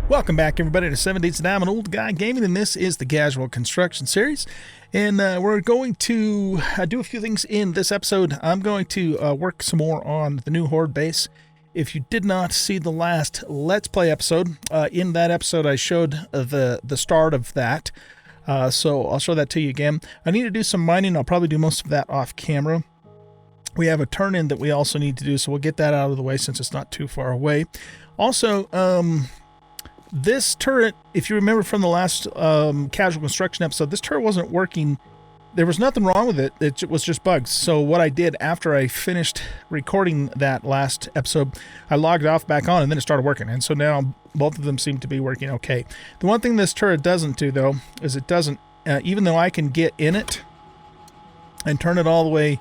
Welcome back, everybody, to 7 Days and I'm an Oldguy Gaming, and this is the Casual Construction Series. And we're going to do a few things in this episode. I'm going to work some more on the new Horde base. If you did not see the last Let's Play episode, in that episode I showed the start of that. So I'll show that to you again. I need to do some mining. I'll probably do most of that off camera. We have a turn-in that we also need to do, so we'll get that out of the way since it's not too far away. Also, this turret, if you remember from the last Casual Construction episode, this turret wasn't working. There was nothing wrong with it. It was just bugs. So what I did after I finished recording that last episode, I logged off back on and then it started working. And so now both of them seem to be working okay. The one thing this turret doesn't do, though, is it doesn't, even though I can get in it and turn it all the way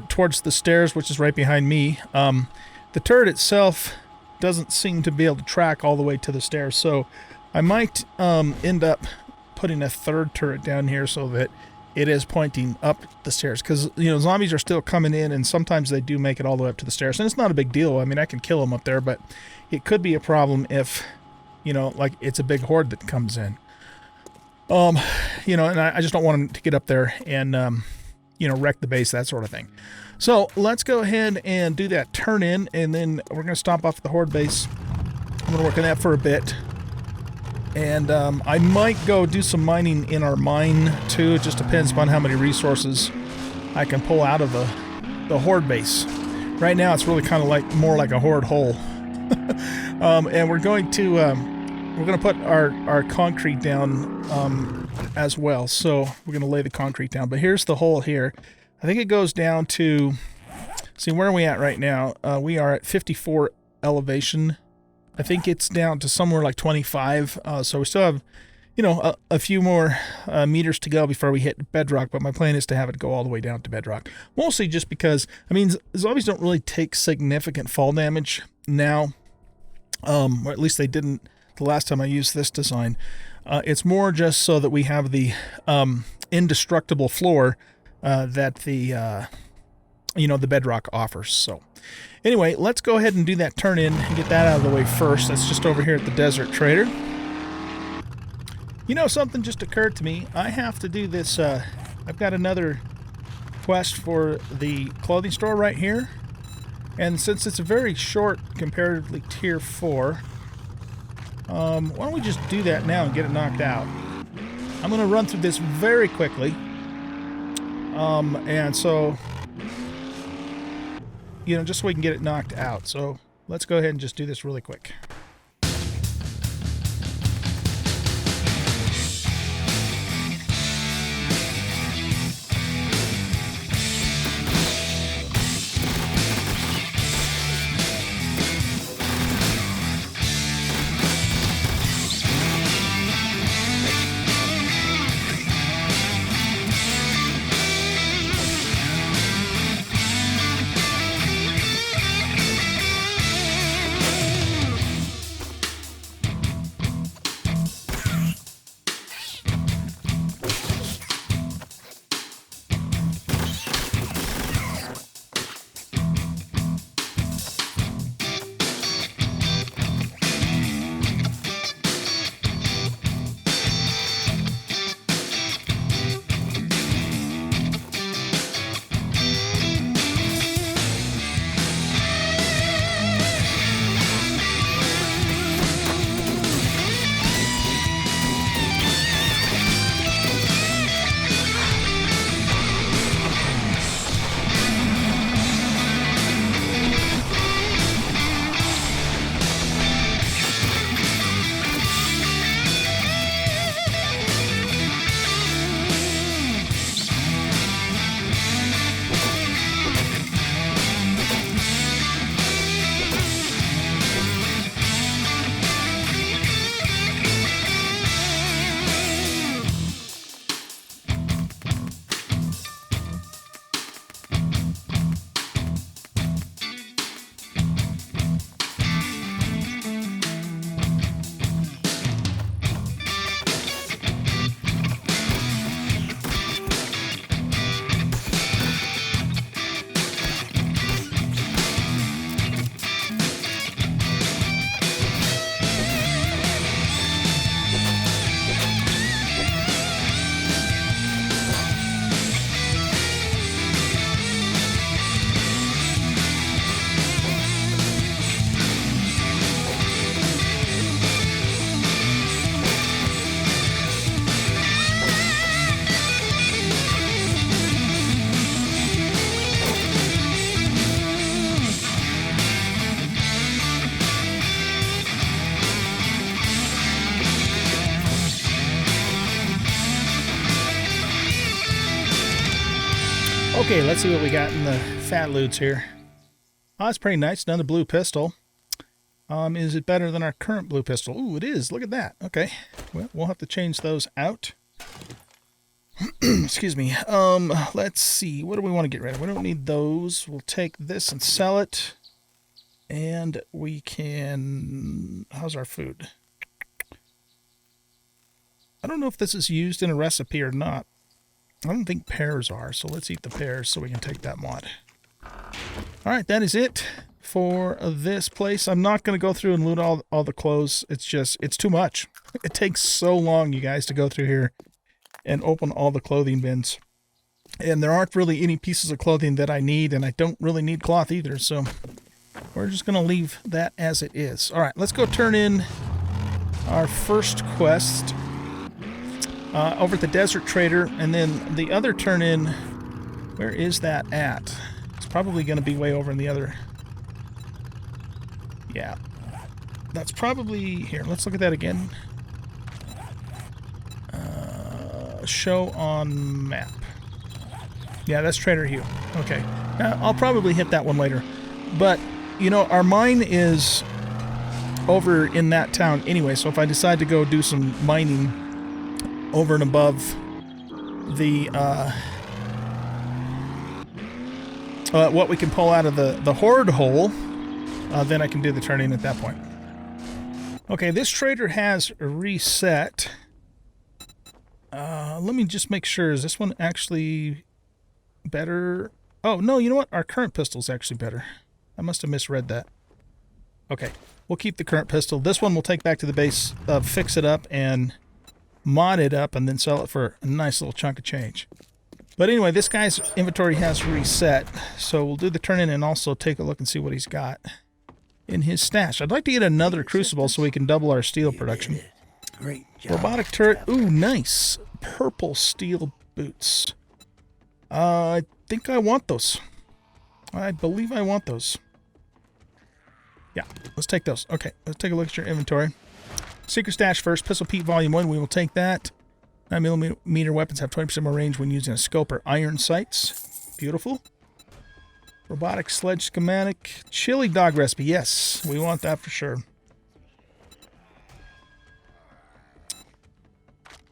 towards the stairs, which is right behind me, the turret itself doesn't seem to be able to track all the way to the stairs. So I might end up putting a third turret down here so that it is pointing up the stairs, because zombies are still coming in and sometimes they do make it all the way up to the stairs, and it's not a big deal. I mean, I can kill them up there, but it could be a problem if like it's a big horde that comes in, and I just don't want them to get up there and wreck the base, that sort of thing. So let's go ahead and do that turn in, and then we're going to stop off at the Horde base. I'm going to work on that for a bit. And I might go do some mining in our mine too. It just depends upon how many resources I can pull out of the Horde base. Right now it's really kind of more like a Horde hole. And we're going to put our concrete down as well. So we're going to lay the concrete down. But here's the hole here. I think it goes down to, see, where are we at right now? We are at 54 elevation. I think it's down to somewhere like 25. So we still have, a few more meters to go before we hit bedrock. But my plan is to have it go all the way down to bedrock. Mostly just because, zombies don't really take significant fall damage now. Or at least they didn't the last time I used this design. It's more just so that we have the indestructible floor that the bedrock offers. So anyway, let's go ahead and do that turn in and get that out of the way first. That's just over here at the Desert Trader. Something just occurred to me. I have to do this. I've got another quest for the clothing store right here. And since it's a very short, comparatively tier 4, why don't we just do that now and get it knocked out? I'm going to run through this very quickly. And so, just so we can get it knocked out. So let's go ahead and just do this really quick. Okay, let's see what we got in the fat loots here. Oh, that's pretty nice. Another blue pistol. Is it better than our current blue pistol? Ooh, it is. Look at that. Okay. Well, we'll have to change those out. Excuse me. Let's see. What do we want to get rid of? We don't need those. We'll take this and sell it. And we can... How's our food? I don't know if this is used in a recipe or not. I don't think pears are, so let's eat the pears so we can take that mod. Alright, that is it for this place. I'm not going to go through and loot all the clothes. It's too much. It takes so long, you guys, to go through here and open all the clothing bins. And there aren't really any pieces of clothing that I need, and I don't really need cloth either, so we're just going to leave that as it is. Alright, let's go turn in our first quest over at the Desert Trader, and then the other turn in, where is that at? It's probably going to be way over in the other... Yeah. That's probably... Here, let's look at that again. Show on map. Yeah, that's Trader Hugh. Okay. I'll probably hit that one later. But, you know, our mine is over in that town anyway, so if I decide to go do some mining over and above the what we can pull out of the horde hole, then I can do the turning at that point. Okay, this trader has reset. Let me just make sure, is this one actually better? Oh, no, you know what? Our current pistol is actually better. I must have misread that. Okay, we'll keep the current pistol. This one we'll take back to the base, fix it up, and mod it up, and then sell it for a nice little chunk of change. But anyway, this guy's inventory has reset, so we'll do the turn-in and also take a look and see what he's got in his stash. I'd like to get another crucible so we can double our steel production. Great job. Robotic turret. Ooh, nice. Purple steel boots. I think I want those. I believe I want those. Yeah, let's take those. Okay, let's take a look at your inventory. Secret stash first. Pistol Pete Volume 1. We will take that. 9mm weapons have 20% more range when using a scope or iron sights. Beautiful. Robotic sledge schematic. Chili dog recipe. Yes, we want that for sure.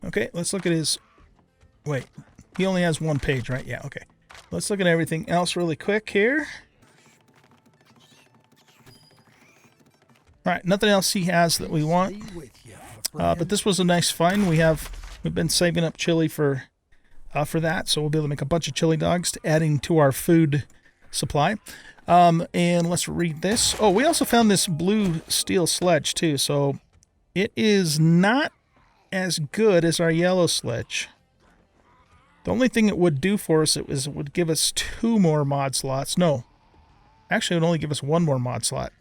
Okay, let's look at his... Wait, he only has one page, right? Yeah, okay. Let's look at everything else really quick here. Alright, nothing else he has that we want. But this was a nice find. We've been saving up chili for that, so we'll be able to make a bunch of chili dogs, adding to our food supply. And let's read this. Oh, we also found this blue steel sledge too, so it is not as good as our yellow sledge. The only thing it would do for us, it would give us 2 more mod slots. No, actually it would only give us 1 more mod slot.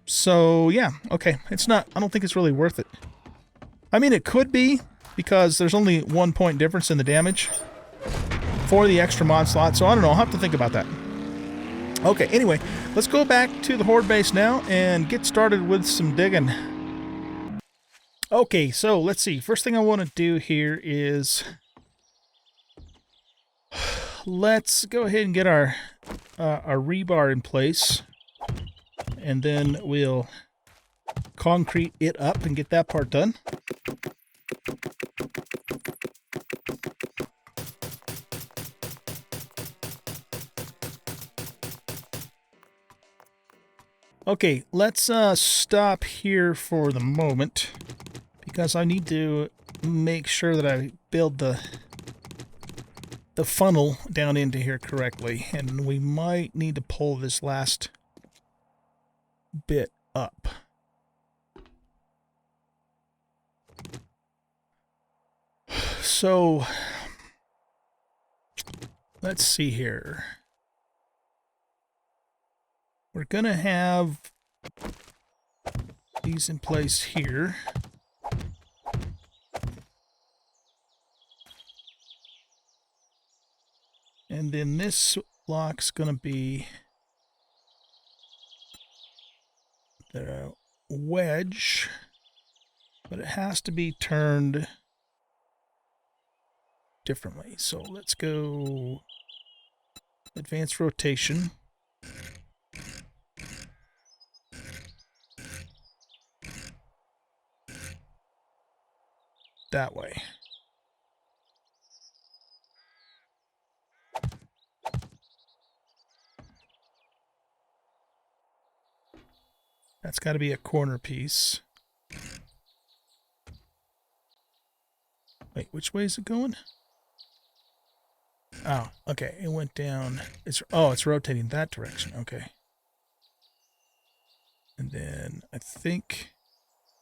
So yeah, okay, it's not, I don't think it's really worth it. I mean, it could be, because there's only 1 point difference in the damage for the extra mod slot, so I don't know, I'll have to think about that. Okay, anyway, let's go back to the horde base now and get started with some digging. Okay, so let's see. First thing I want to do here is let's go ahead and get our rebar in place, and then we'll concrete it up and get that part done. Okay, let's stop here for the moment, because I need to make sure that I build the funnel down into here correctly, and we might need to pull this last bit up. So let's see here. We're gonna have these in place here. And then this block's gonna be the wedge, but it has to be turned differently. So let's go advanced rotation. That way. That's got to be a corner piece. Wait, which way is it going? Oh, okay. It went down. It's rotating that direction. Okay. And then I think,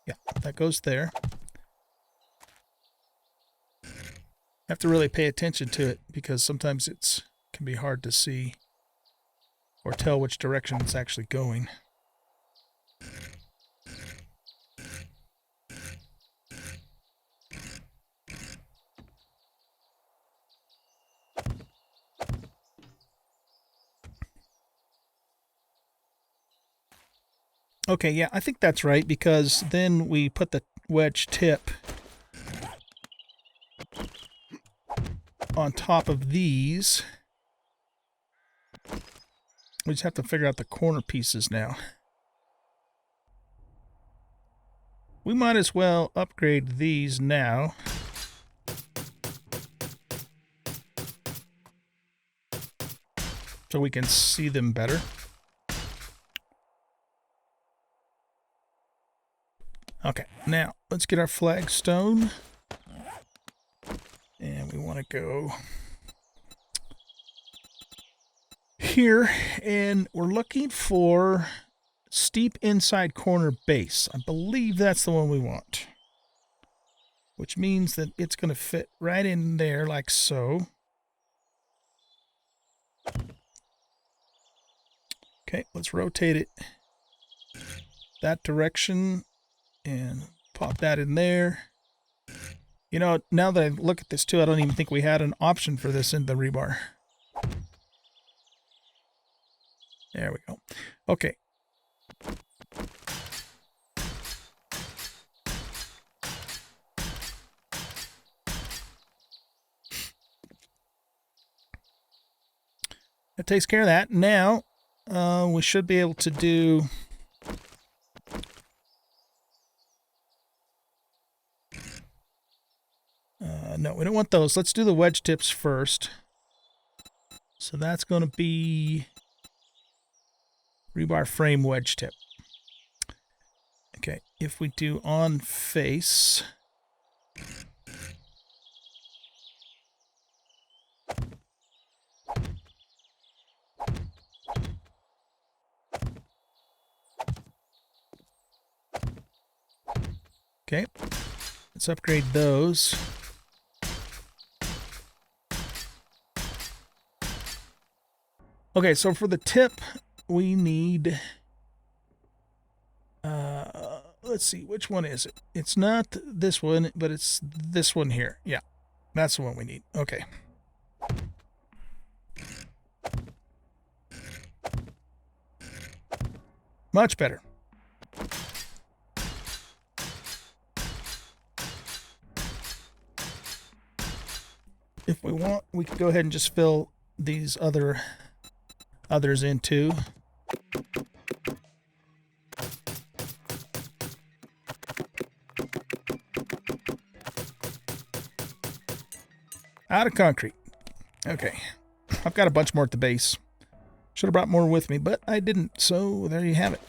yeah, that goes there. I have to really pay attention to it because sometimes it can be hard to see or tell which direction it's actually going. Okay, yeah, I think that's right, because then we put the wedge tip on top of these. We just have to figure out the corner pieces now. We might as well upgrade these now. So we can see them better. Okay, now let's get our flagstone. And we want to go here, and we're looking for steep inside corner base. I believe that's the one we want. Which means that it's going to fit right in there like so. Okay, let's rotate it that direction and pop that in there. You know, now that I look at this too, I don't even think we had an option for this in the rebar. There we go. Okay. That takes care of that. Now, we should be able to do... no, we don't want those. Let's do the wedge tips first. So that's going to be rebar frame wedge tip. Okay, if we do on face... Okay, let's upgrade those. Okay, so for the tip, we need, let's see, which one is it? It's not this one, but it's this one here. Yeah, that's the one we need. Okay. Much better. If we want, we could go ahead and just fill these others in too. Out of concrete. Okay. I've got a bunch more at the base. Should have brought more with me, but I didn't, so there you have it.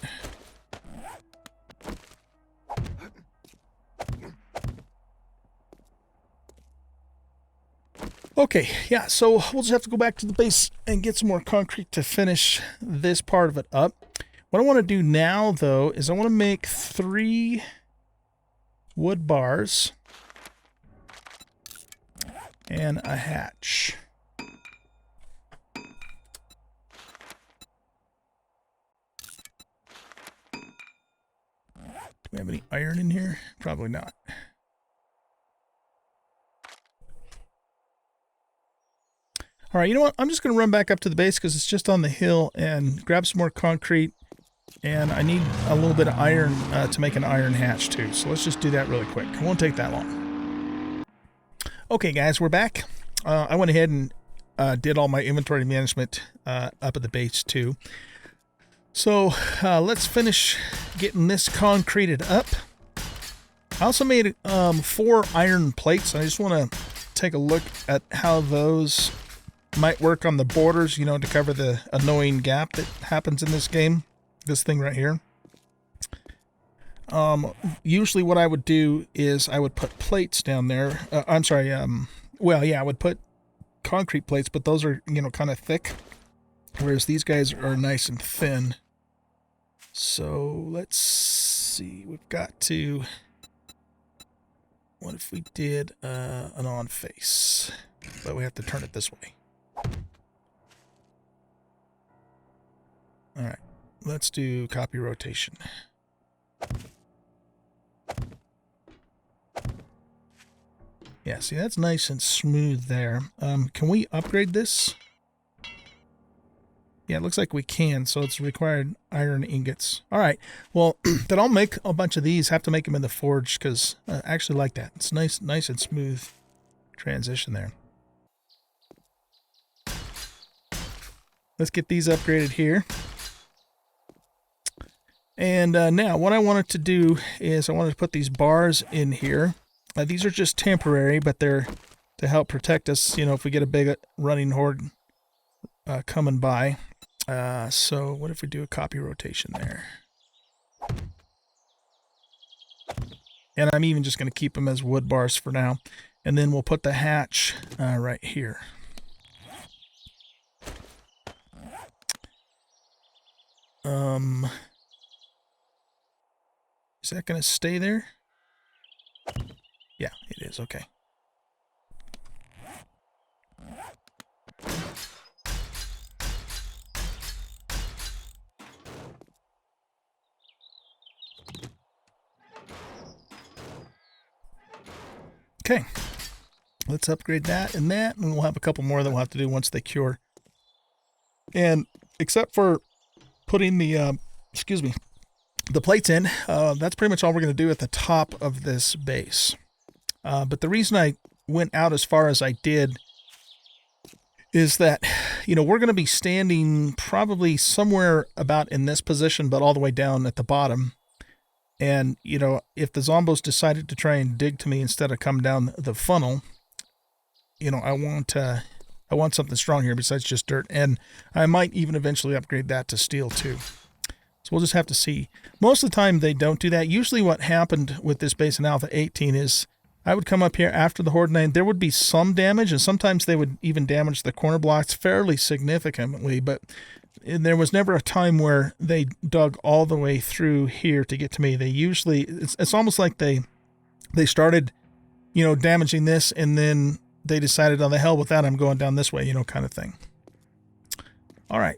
Okay, yeah, so we'll just have to go back to the base and get some more concrete to finish this part of it up. What I want to do now, though, is I want to make 3 wood bars and a hatch. Do we have any iron in here? Probably not. All right, you know what? I'm just going to run back up to the base because it's just on the hill and grab some more concrete. And I need a little bit of iron to make an iron hatch too. So let's just do that really quick. It won't take that long. Okay, guys, we're back. I went ahead and did all my inventory management up at the base too. So let's finish getting this concreted up. I also made 4 iron plates. I just want to take a look at how those might work on the borders, you know, to cover the annoying gap that happens in this game. This thing right here. Usually what I would do is I would put plates down there. Well, yeah, I would put concrete plates, but those are, you know, kind of thick, whereas these guys are nice and thin. So let's see. We've got to... What if we did an on face? But we have to turn it this way. All right, let's do copy rotation. Yeah, see, that's nice and smooth there. Can we upgrade this? Yeah, it looks like we can, so it's required iron ingots. All right, well, then I'll make a bunch of these. Have to make them in the forge because I actually like that. It's nice and smooth transition there. Let's get these upgraded here. And now what I wanted to do is I wanted to put these bars in here. These are just temporary, but they're to help protect us, you know, if we get a big running horde coming by. So what if we do a copy rotation there? And I'm even just going to keep them as wood bars for now. And then we'll put the hatch right here. Is that going to stay there? Yeah, it is. Okay. Okay. Let's upgrade that, and we'll have a couple more that we'll have to do once they cure. And except for putting the, the plates in, that's pretty much all we're going to do at the top of this base. But the reason I went out as far as I did is that, you know, we're going to be standing probably somewhere about in this position, but all the way down at the bottom. And, you know, if the zombos decided to try and dig to me instead of come down the funnel, you know, I want something strong here besides just dirt. And I might even eventually upgrade that to steel too. So we'll just have to see. Most of the time they don't do that. Usually what happened with this base in Alpha 18 is I would come up here after the Horde 9. There would be some damage, and sometimes they would even damage the corner blocks fairly significantly, but there was never a time where they dug all the way through here to get to me. They usually, it's almost like they started, you know, damaging this, and then they decided, oh, the hell with that, I'm going down this way, you know, kind of thing. All right.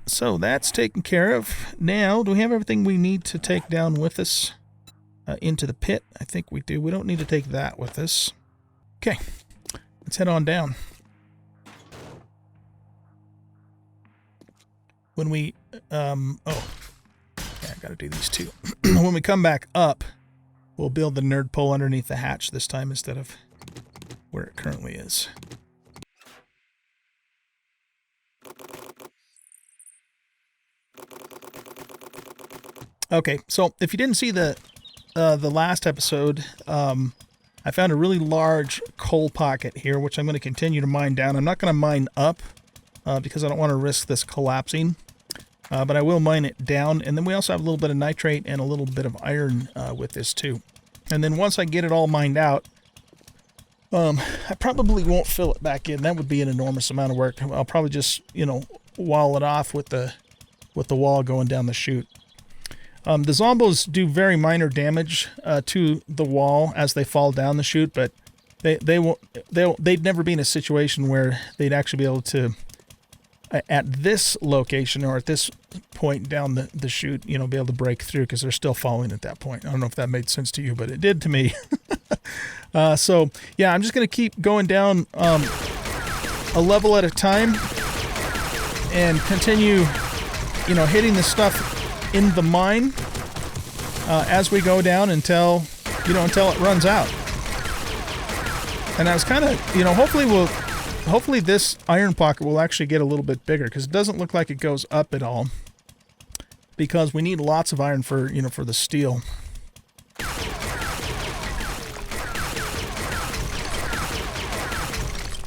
So that's taken care of. Now, do we have everything we need to take down with us into the pit? I think we do. We don't need to take that with us. Okay, let's head on down. When we, yeah, I gotta do these two. When we come back up, we'll build the nerd pole underneath the hatch this time instead of where it currently is. Okay, so if you didn't see the last episode, I found a really large coal pocket here, which I'm going to continue to mine down. I'm not going to mine up because I don't want to risk this collapsing, but I will mine it down. And then we also have a little bit of nitrate and a little bit of iron with this too. And then once I get it all mined out, I probably won't fill it back in. That would be an enormous amount of work. I'll probably just, you know, wall it off with the wall going down the chute. The zombos do very minor damage to the wall as they fall down the chute, but they'd never be in a situation where they'd actually be able to, at this location or at this point down the chute, you know, be able to break through because they're still falling at that point. I don't know if that made sense to you, but it did to me. So yeah, I'm just going to keep going down a level at a time and continue, you know, hitting the stuff in the mine as we go down until it runs out. And I was kind of, you know, hopefully we'll hopefully this iron pocket will actually get a little bit bigger, because it doesn't look like it goes up at all. Because we need lots of iron for, you know, for the steel.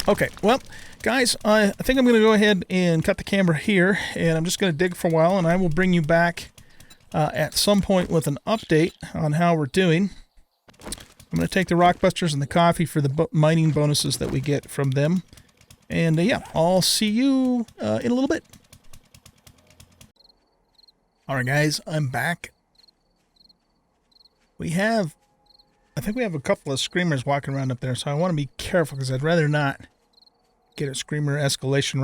Okay, well, guys, I think I'm going to go ahead and cut the camera here, and I'm just going to dig for a while, and I will bring you back at some point with an update on how we're doing. I'm going to take the Rockbusters and the coffee for the mining bonuses that we get from them. And yeah, I'll see you in a little bit. Alright guys, I'm back. I think we have a couple of screamers walking around up there, so I want to be careful because I'd rather not get a screamer escalation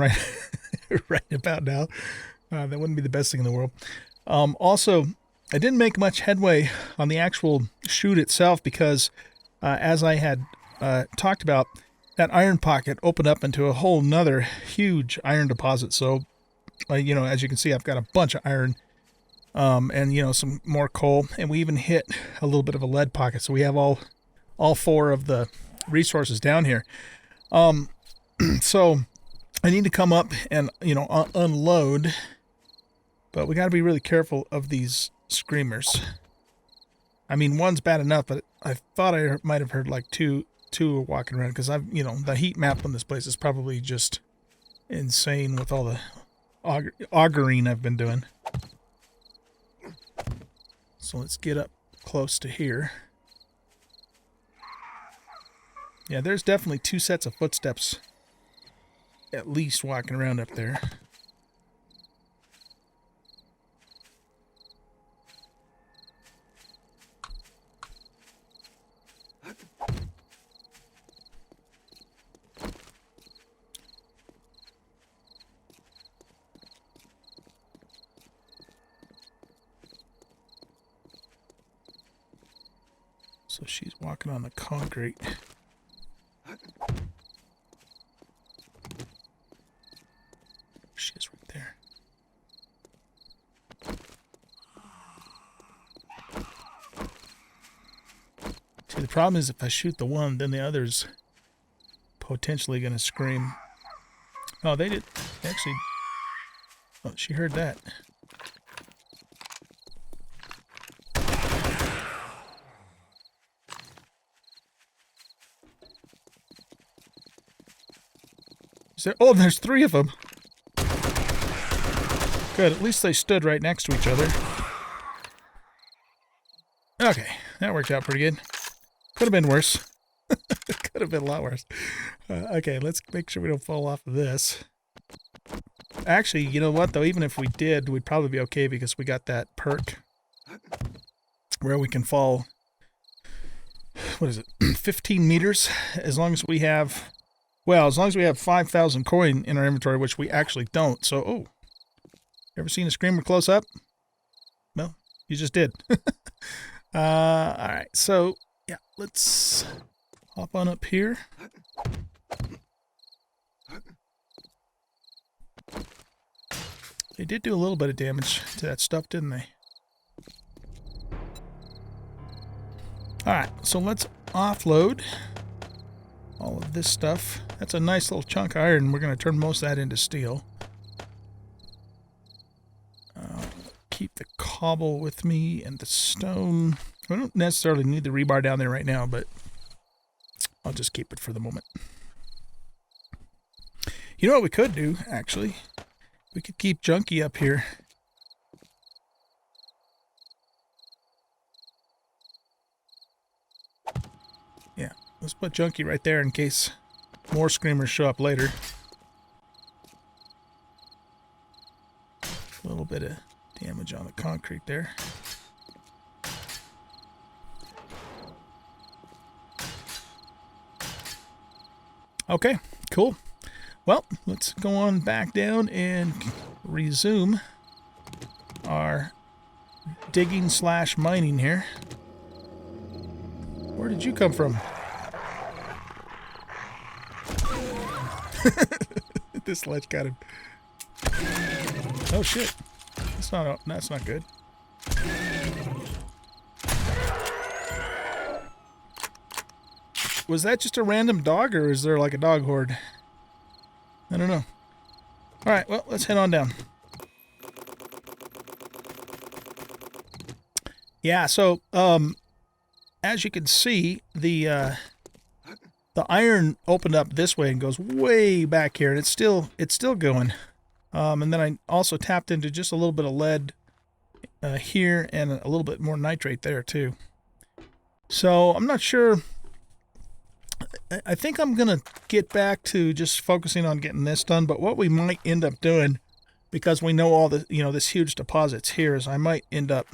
right about now. That wouldn't be the best thing in the world. Also, I didn't make much headway on the actual chute itself because, as I had talked about, that iron pocket opened up into a whole nother huge iron deposit. So, you know, as you can see, I've got a bunch of iron, and, you know, some more coal, and we even hit a little bit of a lead pocket. So we have all four of the resources down here. So I need to come up and, you know, unload, but we got to be really careful of these screamers. I mean, one's bad enough, but I thought I might have heard like two walking around, because I've, you know, the heat map on this place is probably just insane with all the augering I've been doing. So let's get up close to here. Yeah, there's definitely two sets of footsteps at least walking around up there. So she's walking on the concrete. She is right there. See, the problem is if I shoot the one, then the other's potentially going to scream. Oh, they did. Actually, oh, she heard that. Oh, there's three of them. Good, at least they stood right next to each other. Okay, that worked out pretty good. Could have been worse. Could have been a lot worse. Okay, let's make sure we don't fall off of this. Actually, you know what, though? Even if we did, we'd probably be okay because we got that perk where we can fall, what is it, 15 meters? As long as we have... Well, as long as we have 5,000 coin in our inventory, which we actually don't. So, oh. Ever seen a screamer close up? Well, you just did. Alright, so, yeah, let's hop on up here. They did do a little bit of damage to that stuff, didn't they? Alright, so let's offload all of this stuff. That's a nice little chunk of iron. We're going to turn most of that into steel. Keep the cobble with me and the stone. I don't necessarily need the rebar down there right now, but I'll just keep it for the moment. You know what we could do, actually? We could keep Junkie up here. Yeah, let's put Junkie right there in case more screamers show up later. A little bit of damage on the concrete there. Okay, cool. Well, let's go on back down and resume our digging / mining here. Where did you come from? This ledge got him. Oh shit. That's not good. Was that just a random dog, or is there like a dog horde? I don't know. All right, well, let's head on down. Yeah, so as you can see, the iron opened up this way and goes way back here, and it's still going. And then I also tapped into just a little bit of lead here and a little bit more nitrate there too. So I'm not sure. I think I'm gonna get back to just focusing on getting this done. But what we might end up doing, because we know all the this huge deposits here, is I might end up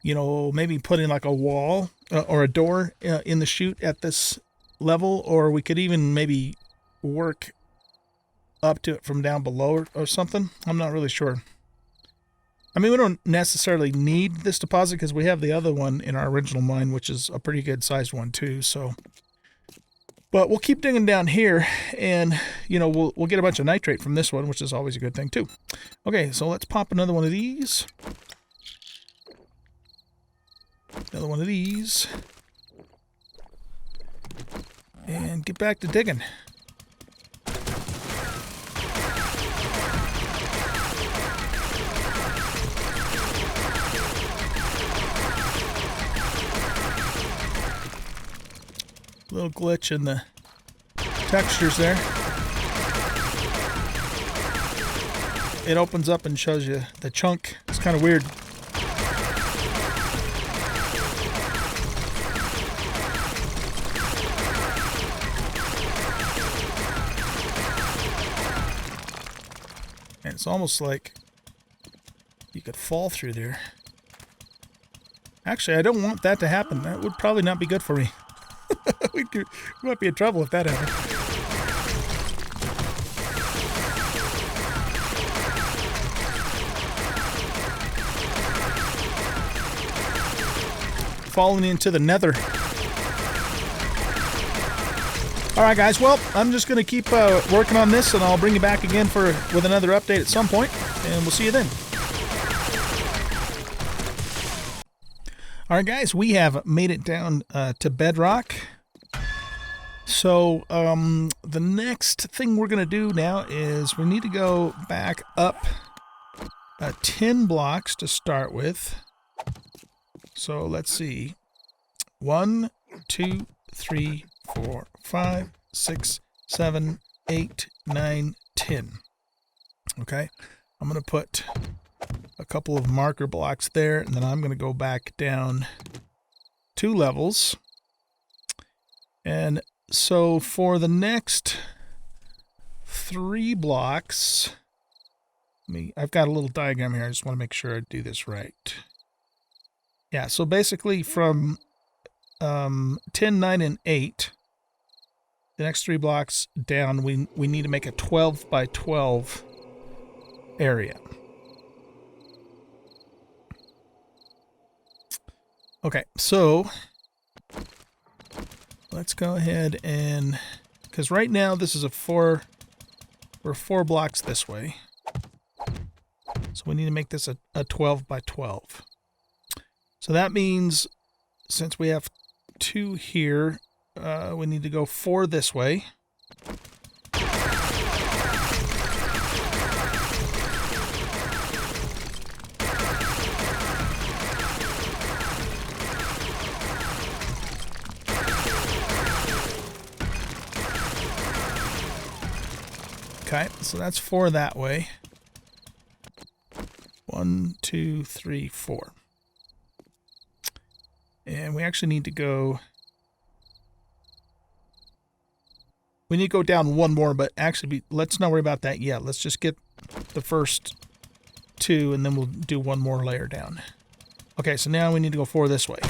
maybe putting like a wall or a door in the chute at this level, or we could even maybe work up to it from down below or something. I'm not really sure. I mean, we don't necessarily need this deposit because we have the other one in our original mine, which is a pretty good sized one too. So, but we'll keep digging down here, and we'll get a bunch of nitrate from this one, which is always a good thing too. Okay, so let's pop another one of these. Another one of these. And get back to digging. Little glitch in the textures there. It opens up and shows you the chunk. It's kind of weird. And it's almost like you could fall through there. Actually, I don't want that to happen. That would probably not be good for me. We might be in trouble if that happened. Falling into the nether. Alright guys, well, I'm just going to keep working on this, and I'll bring you back again with another update at some point, and we'll see you then. Alright guys, we have made it down to bedrock. So the next thing we're going to do now is we need to go back up 10 blocks to start with. So let's see. 1, 2, 3, 4, 5, 6, 7, 8, 9, 10. Okay, I'm going to put a couple of marker blocks there, and then I'm going to go back down 2 levels. And so for the next 3 blocks, I've got a little diagram here. I just want to make sure I do this right. Yeah, so basically from 10, 9, and 8, the next 3 blocks down, we need to make a 12 by 12 area. Okay, so let's go ahead and, because right now this is we're 4 blocks this way. So we need to make this a 12 by 12. So that means since we have 2 here, we need to go 4 this way. Okay, so that's 4 that way. 1, 2, 3, 4. And we actually need to go... We need to go down 1 more, but actually, let's not worry about that yet. Let's just get the first 2, and then we'll do 1 more layer down. Okay, so now we need to go 4 this way.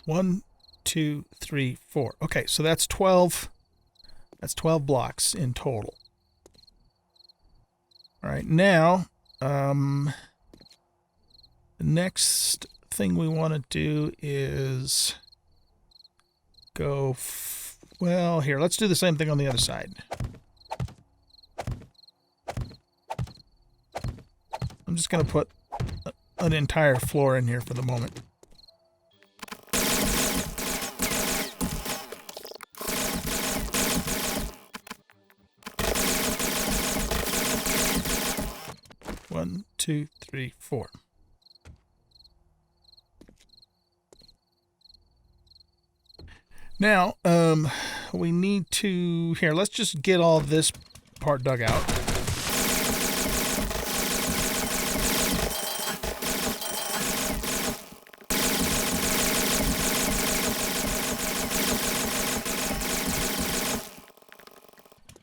One, 2, 3, 4. Okay, so that's 12. That's 12 blocks in total. All right, now the next thing we want to do is go Well, here, let's do the same thing on the other side. I'm just going to put an entire floor in here for the moment. One, two, three, four. Now, we need to... Here, let's just get all this part dug out.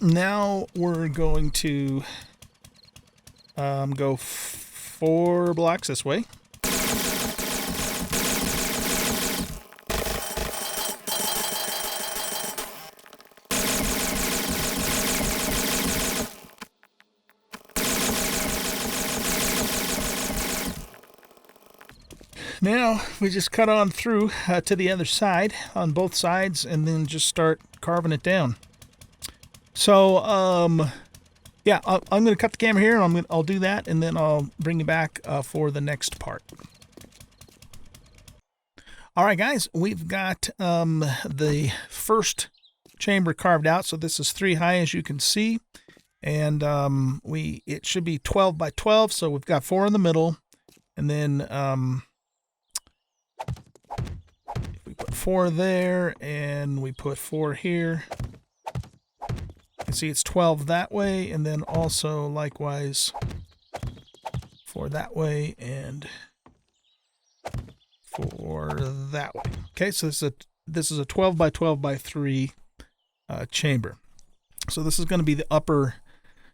Now we're going to go 4 blocks this way. Now we just cut on through to the other side on both sides and then just start carving it down. So, yeah, I'm going to cut the camera here. I'll do that, and then I'll bring you back for the next part. All right, guys, we've got the first chamber carved out. So this is 3 high, as you can see, and it should be 12 by 12. So we've got 4 in the middle, and then if we put 4 there, and we put 4 here. You can see it's 12 that way, and then also likewise 4 that way and 4 that way. Okay, so this is a 12 by 12 by 3 chamber. So this is going to be the upper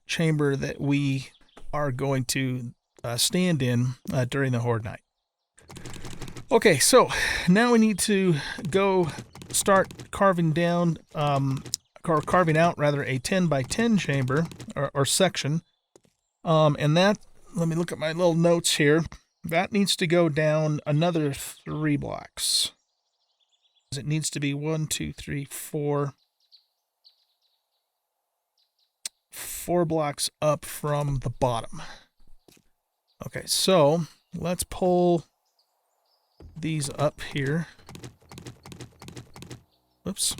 chamber that we are going to stand in during the Horde night. Okay, so now we need to go start carving down. Or carving out rather a 10 by 10 chamber or section, and that, let me look at my little notes here, that needs to go down another 3 blocks. It needs to be 1, 2, 3, 4 blocks up from the bottom. Okay, so let's pull these up here. Whoops.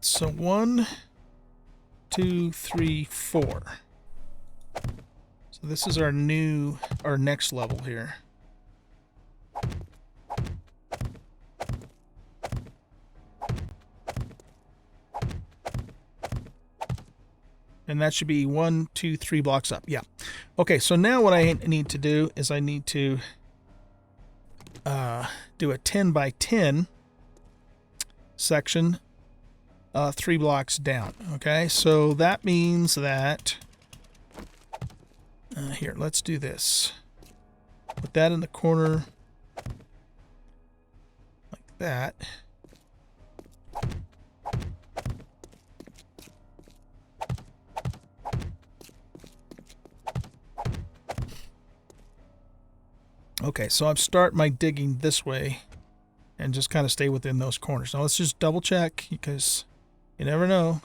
So 1, 2, 3, 4. So this is our next level here. And that should be 1, 2, 3 blocks up. Yeah. Okay, so now what I need to do is I need to do a 10 by 10 section 3 blocks down. Okay, so that means that here, let's do this. Put that in the corner like that. Okay, so I'll start my digging this way and just kind of stay within those corners. Now let's just double check because you never know.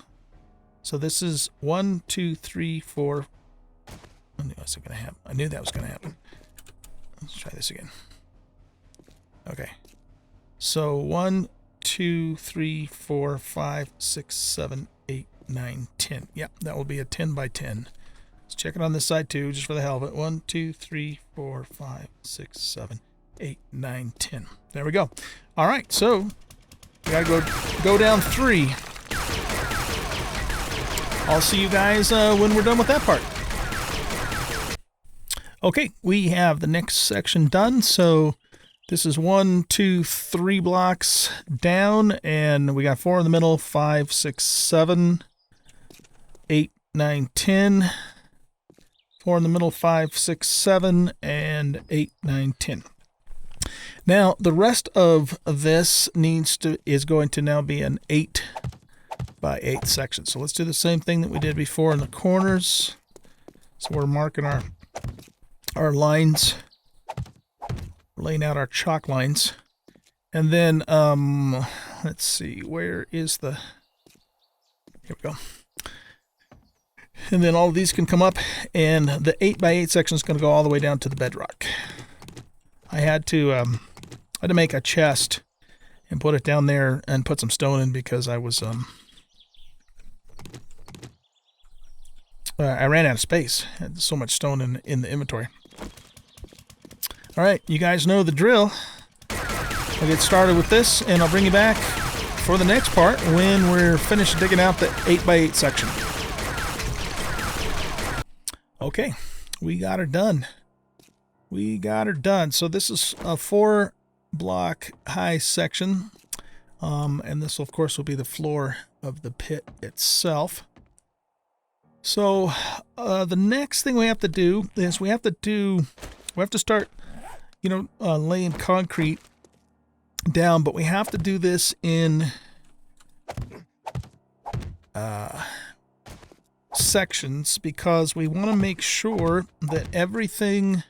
So this is 1, 2, 3, 4. I knew that was going to happen. I knew that was going to happen. Let's try this again. Okay. So 1, 2, 3, 4, 5, 6, 7, 8, 9, 10. Yep, that will be a 10 by 10. Let's check it on this side too, just for the hell of it. 1, 2, 3, 4, 5, 6, 7, 8, 9, 10. There we go. All right, so we gotta go down 3. I'll see you guys when we're done with that part. Okay, we have the next section done. So this is 1, 2, 3 blocks down, and we got 4 in the middle, 5, 6, 7, 8, 9, 10. 4 in the middle, 5, 6, 7, and 8, 9, 10. Now, the rest of this is going to now be an 8 by 8 sections. So let's do the same thing that we did before in the corners. So we're marking our lines, laying out our chalk lines. And then, let's see, where is the, here we go. And then all of these can come up, and the 8 by 8 section is going to go all the way down to the bedrock. I had to make a chest and put it down there and put some stone in because I was, I ran out of space. I had so much stone in the inventory. All right, you guys know the drill. I'll get started with this, and I'll bring you back for the next part when we're finished digging out the 8 by 8 section. Okay, we got her done. We got her done. So this is a 4-block high section, and this, of course, will be the floor of the pit itself. So the next thing we have to do is we have to start, laying concrete down, but we have to do this in sections because we want to make sure that everything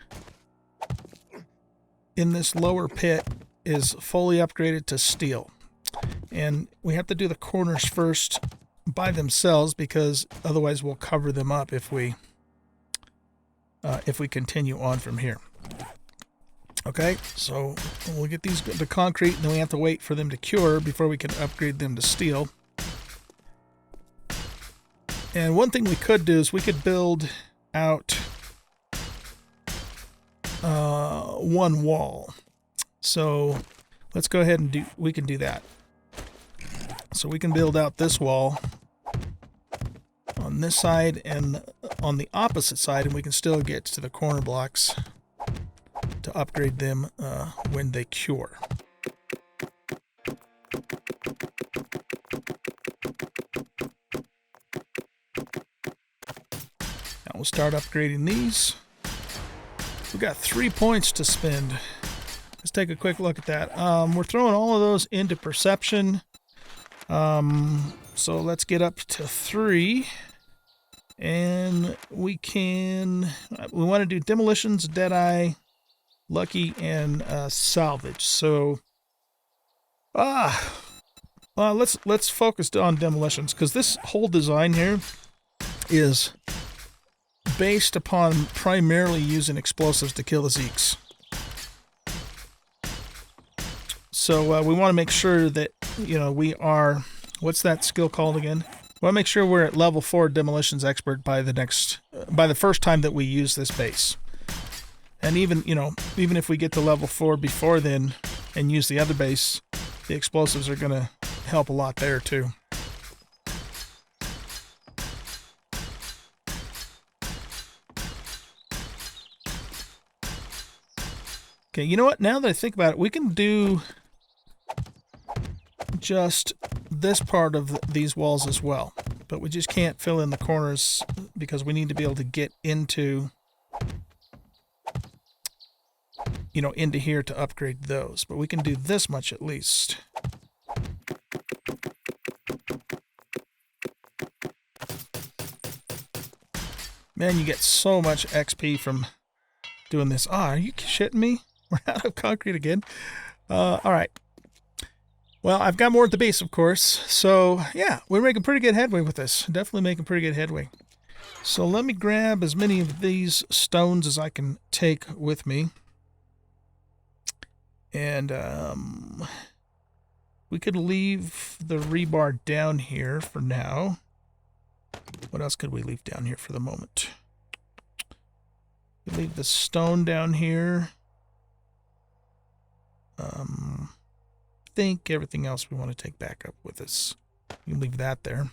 in this lower pit is fully upgraded to steel. And we have to do the corners first by themselves because otherwise we'll cover them up if we continue on from here. Okay, so we'll get the concrete, and then we have to wait for them to cure before we can upgrade them to steel. And one thing we could do is we could build out one wall. So let's go ahead and we can do that. So we can build out this wall on this side and on the opposite side, and we can still get to the corner blocks to upgrade them when they cure. Now we'll start upgrading these. We've got 3 points to spend. Let's take a quick look at that. We're throwing all of those into perception. So let's get up to 3. And we want to do demolitions, deadeye, lucky, and salvage. So let's focus on demolitions, because this whole design here is based upon primarily using explosives to kill the Zeeks. So we want to make sure that we are, what's that skill called again? We want to make sure we're at level 4 demolitions expert by the first time that we use this base. And even if we get to level 4 before then and use the other base, the explosives are going to help a lot there too. Okay, you know what? Now that I think about it, we can do just this part of these walls as well. But we just can't fill in the corners because we need to be able to get into here to upgrade those. But we can do this much at least. Man, you get so much XP from doing this. Are you shitting me? We're out of concrete again. All right. Well, I've got more at the base, of course. So, yeah, we're making pretty good headway with this. Definitely making pretty good headway. So let me grab as many of these stones as I can take with me. And we could leave the rebar down here for now. What else could we leave down here for the moment? We leave the stone down here. I think everything else we want to take back up with us. You can leave that there.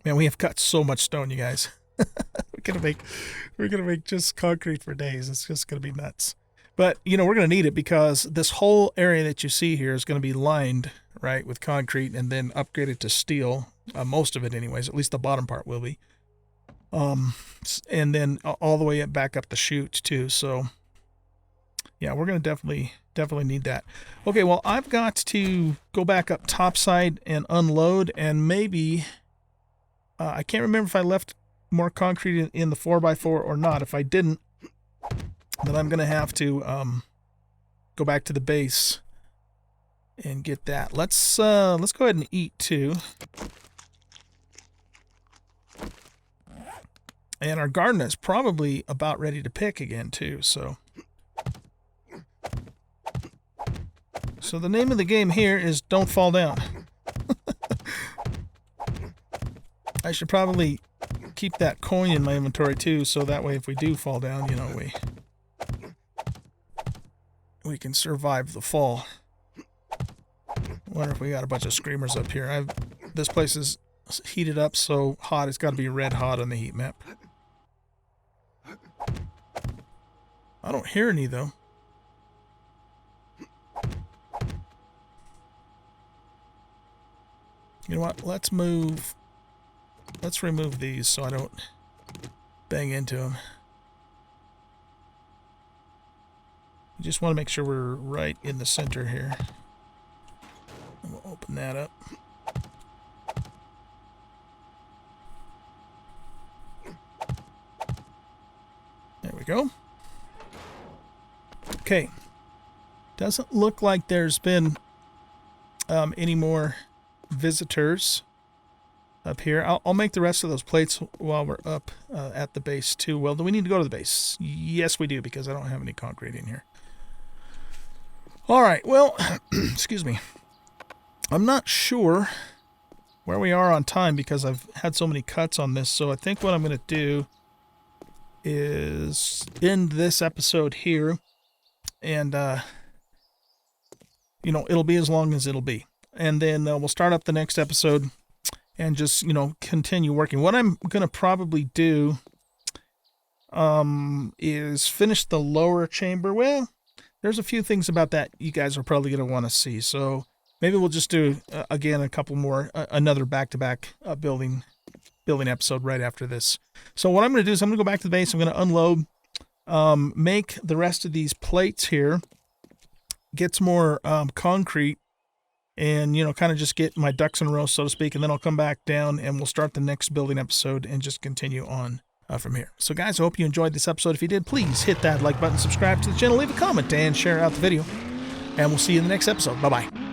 Man, we have got so much stone, you guys. we're gonna make just concrete for days. It's just gonna be nuts. But we're gonna need it because this whole area that you see here is gonna be lined, right, with concrete and then upgraded to steel. Most of it, anyways. At least the bottom part will be. And then all the way back up the chute too. So Yeah, we're going to definitely need that. Okay, well, I've got to go back up topside and unload, and maybe, I can't remember if I left more concrete in the 4x4 or not. If I didn't, then I'm going to have to go back to the base and get that. Let's go ahead and eat too. And our garden is probably about ready to pick again too, so the name of the game here is don't fall down. I should probably keep that coin in my inventory too, so that way if we do fall down, you know, we can survive the fall. Wonder if we got a bunch of screamers up here. This place is heated up so hot it's got to be red hot on the heat map. I don't hear any though. You know what? Let's remove these so I don't bang into them. Just want to make sure we're right in the center here. We'll open that up. There we go. Okay. Doesn't look like there's been any more visitors up here. I'll make the rest of those plates while we're up at the base too. Well, do we need to go to the base? Yes, we do, because I don't have any concrete in here. All right, well, excuse me. I'm not sure where we are on time because I've had so many cuts on this, so I think what I'm going to do is end this episode here, and, you know, it'll be as long as it'll be. And then we'll start up the next episode and just, you know, continue working. What I'm going to probably do is finish the lower chamber. Well, there's a few things about that you guys are probably going to want to see. So maybe we'll just do, again, a couple more, another back-to-back building episode right after this. So what I'm going to do is I'm going to go back to the base. I'm going to unload, make the rest of these plates here, get some more concrete, and, you know, kind of just get my ducks in a row, so to speak, and then I'll come back down and we'll start the next building episode and just continue on from here. So, guys, I hope you enjoyed this episode. If you did, please hit that like button, subscribe to the channel, leave a comment, and share out the video. And we'll see you in the next episode. Bye-bye.